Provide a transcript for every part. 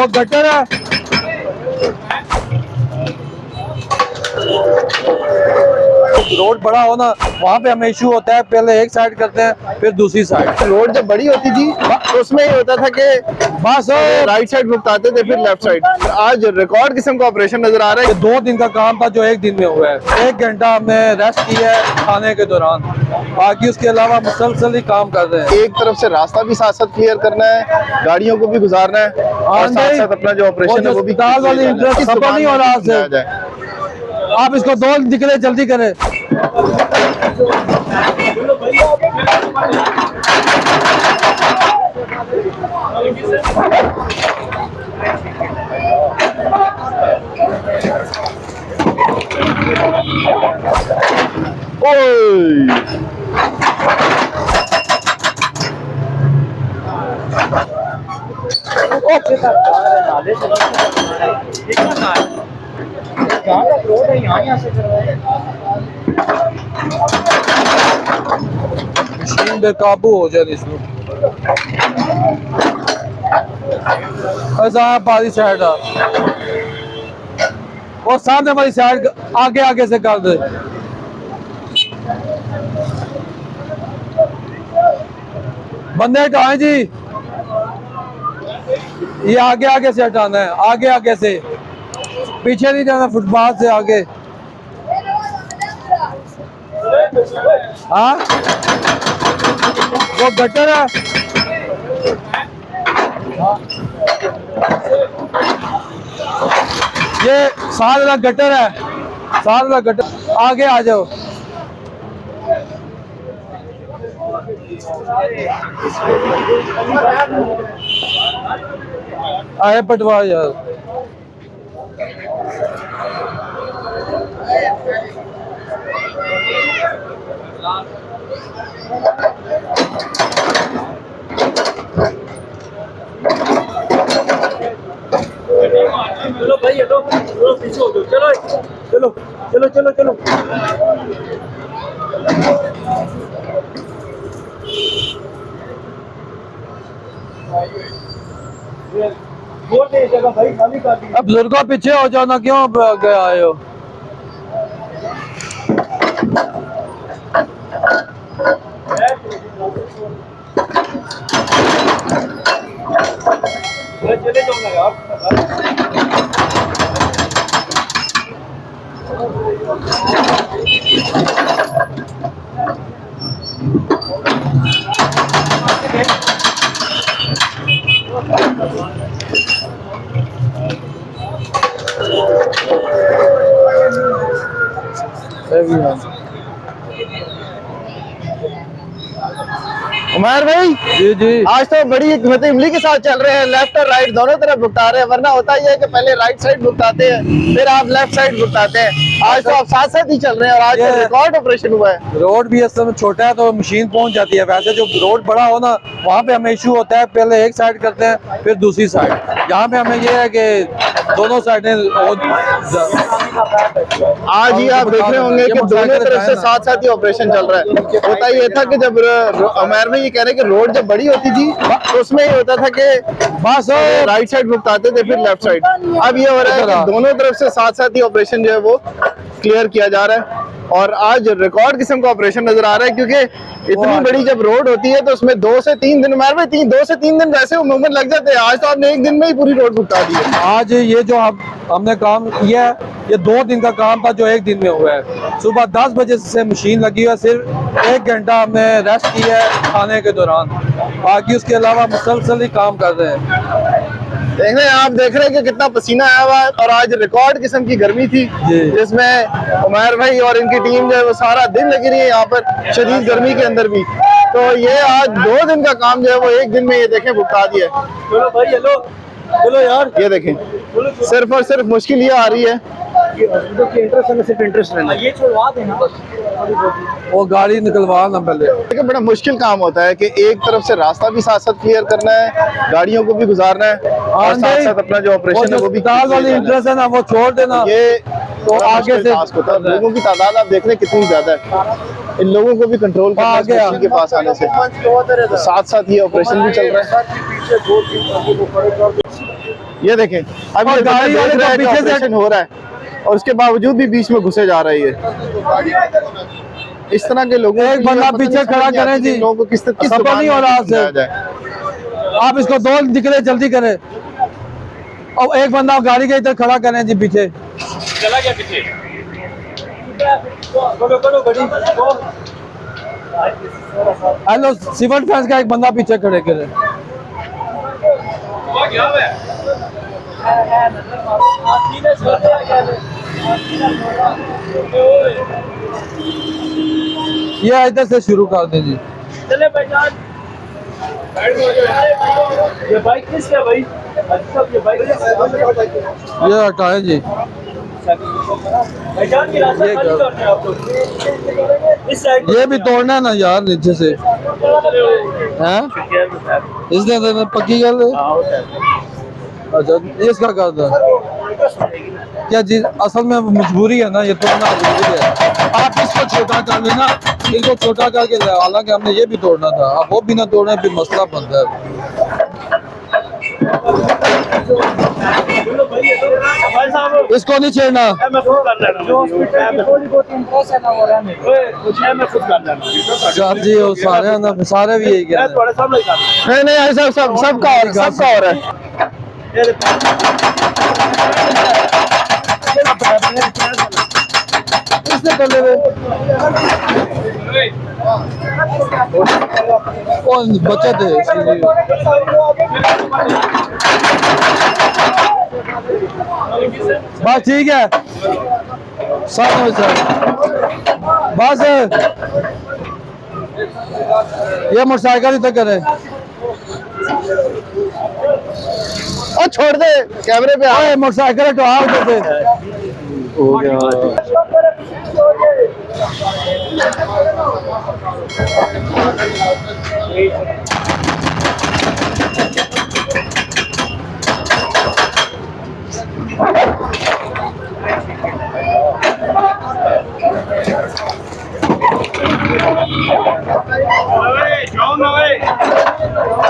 वो गटर है। रोड बड़ा हो ना, वहाँ पे हमें इशू होता है, पहले एक साइड करते हैं फिर दूसरी साइड। रोड जब बड़ी होती थी तो उसमें ये होता था कि बस राइट साइड भुगताते थे फिर लेफ्ट साइड। आज रिकॉर्ड किस्म का ऑपरेशन नजर आ रहा है। 2 दिन का काम था जो 1 दिन में हुआ है। 1 घंटा हमने रेस्ट किया है खाने के दौरान, बाकी उसके अलावा मुसलसल ही काम कर रहे हैं। एक तरफ से रास्ता भी साथ साथ क्लियर करना है, गाड़ियों को भी गुजारना है और साथ साथ अपना जो ऑपरेशन है वो भी दाल वाली इंटरेस्ट सफर नहीं हो रहा से। आप इसको 2 निकले जल्दी करें। मशीन बेकाबू हो जाए इसमें। बारी साइड और सामने वाली साइड आगे आगे से कर दे। बंदे कहाँ हैं जी? ये आगे आगे से हटाना है, आगे आगे से, पीछे नहीं जाना, फुटपाथ से आगे। हाँ वो गटर है। ये सारा गटर है, सारा गटर। आगे आ जाओ। आए पटवा यार। चलो भाई, चलो पीछे हो जाओ। चलो चलो चलो चलो चलो। अब बुजुर्गों पीछे हो जाओ ना, क्यों आगे आए हो? चले जाओ ना यार। उमर भाई जी जी, आज तो बड़ी मतलब इमली के साथ चल रहे हैं, लेफ्ट और राइट दोनों तरफ भुगता रहे हैं। वरना होता ही है कि पहले राइट साइड भुगताते हैं फिर आप लेफ्ट साइड भुगताते हैं। आज तो आप साथ साथ ही चल रहे हैं और आज तो रिकॉर्ड ऑपरेशन हुआ है। रोड भी इस समय छोटा है तो मशीन पहुंच जाती है। वैसे जो रोड बड़ा हो ना, वहाँ पे हमें इशू होता है, पहले एक साइड करते हैं फिर दूसरी साइड। यहाँ पे हमें ये है कि दोनों साइडें। आज ही आप देख रहे होंगे कि दोनों तरफ से साथ साथ ही ऑपरेशन चल रहा है। होता ये था कि जब उमर भाई ये कह रहे हैं कि रोड जब बड़ी होती थी तो उसमें ये होता था कि बस राइट साइड भुगताते थे फिर लेफ्ट साइड। अब ये हो रहा है कि दोनों तरफ से साथ साथ ही ऑपरेशन जो है वो क्लियर किया जा रहा है और आज रिकॉर्ड किस्म का ऑपरेशन नजर आ रहा है। क्योंकि इतनी बड़ी जब रोड होती है तो उसमें 2 से 3 दिन, उमर भाई 2 से 3 दिन वैसे उमूमन लग जाते हैं। आज तो आपने 1 दिन में ही पूरी रोड भुगता दी है। आज ये जो हमने काम किया है, ये 2 दिन का काम था जो 1 दिन में हुआ है। सुबह 10 बजे से मशीन लगी हुई है, सिर्फ 1 घंटा हमने रेस्ट किया है खाने के दौरान, बाकी उसके अलावा मुसलसल ही काम कर रहे हैं। देख रहे हैं, आप देख रहे हैं कि कितना पसीना आया हुआ है और आज रिकॉर्ड किस्म की गर्मी थी जिसमें उमर भाई और इनकी टीम जो है वो सारा दिन लगी रही है यहाँ पर शदीद गर्मी के अंदर भी। तो ये आज 2 दिन का काम जो है वो 1 दिन में ये देखें भुगता दिया। चलो भाई, चलो चलो यार। ये देखें, सिर्फ और सिर्फ मुश्किल ये आ रही है इंटरेस्ट रहना, ये छुड़वा देना, वो गाड़ी निकलवा ना पहले। लेकिन बड़ा मुश्किल काम होता है कि एक तरफ से रास्ता भी साथ साथ क्लियर करना है, गाड़ियों को भी गुजारना है और साथ साथ अपना जो ऑपरेशन है वो भी। दाल वाली इंटरेस्ट है ना, वो छोड़ देना। ये तो आगे से लोगों की तादाद आप देख रहे हैं कितनी ज्यादा है। इन लोगों को भी कंट्रोल करना है मशीन के पास आने से, तो साथ साथ ये ऑपरेशन भी चल रहा है। ये देखें अब और ये गाड़ी वाले देख रहा है कि तो पीछे से- ऑपरेशन हो रहा है और उसके बावजूद भी बीच में घुसे जा रही है। इस तरह के लोगों एक की बंदा पता नहीं पीछे समझ खड़ा नहीं करें आती कि जी। लोगों को किस सफर जुबान नहीं हो में रहा समझाया आपसे। जाए। आप इसको दो निकले जल्दी करें और एक बंदा गाड़ी के इधर खड़ा करें जी पीछे। चला गया पीछे। हेलो सिविल डिफेंस का एक बंदा पीछे खड़े करें। ये इधर से शुरू कर दें जी। चले पहचान। ये बाइक किसका है भाई? अच्छा ये बाइक ये हटाएं जी। पहचान की रास्ता ये खाली कर- करते हैं आप लोग। इस साइड ये भी तोड़ना है ना यार नीचे से हैं इसने तो पक्की गल है। अच्छा ये इसका कर दो क्या जी असल में मजबूरी है ना ये तोड़ना मजबूरी है। आप इसको छोटा कर लेना इनको छोटा करके ले हालांकि हमने ये भी तोड़ना था अब वो भी ना तोड़ने फिर मसला बनता है। भाई साहब इसको नहीं छेड़ना। मैं खुद कर लेना। थोड़ी बहुत इंटरेस्ट है ना हो रहा है कुछ है मैं खुद कर लेना। सर जी वो सारे ना सारे भी यही मैं कहते हैं। थोड़े सामने कर नहीं नहीं ऐसा सबका हो रहा है। इसने कर ले कौन बच्चे थे इसलिए। बस ठीक है साथ में सर बस ये मोटरसाइकिल इधर करे। और छोड़ दे कैमरे पे आ। ओए मोटरसाइकिल हटवा उधर से। हो गया जाओ ना भाई।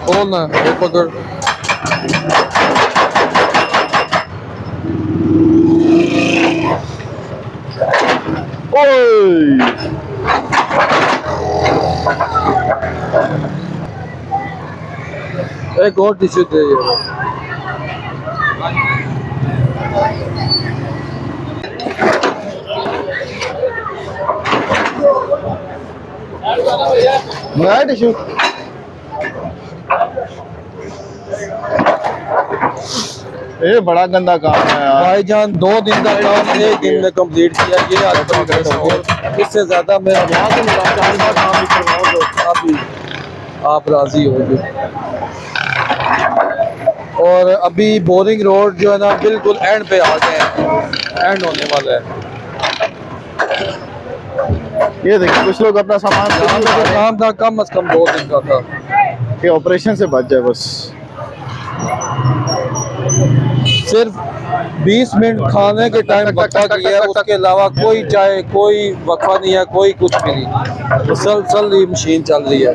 खोल ना वो पकड़। एक और टिश्यू दे ये। नया टिश्यू ये बड़ा गंदा काम है यार। भाईजान 2 दिन का काम 1 दिन में कंप्लीट किया ये आज प्रोग्रेस हो गया। इससे ज्यादा मैं अभी आप राजी होंगे। और अभी बोरिंग रोड जो है ना बिल्कुल एंड पे आ गए हैं एंड होने वाला है। ये देखिए कुछ लोग अपना सामान जहाँ पे जो काम था कम से कम 2 दिन का था। के ऑपरेशन से बच जाए बस। सिर्फ 20 मिनट खाने के टाइम वक्फा किया है उसके अलावा कोई चाय कोई वक्फा नहीं है कोई कुछ भी नहीं। मुसलसल ये मशीन चल रही है।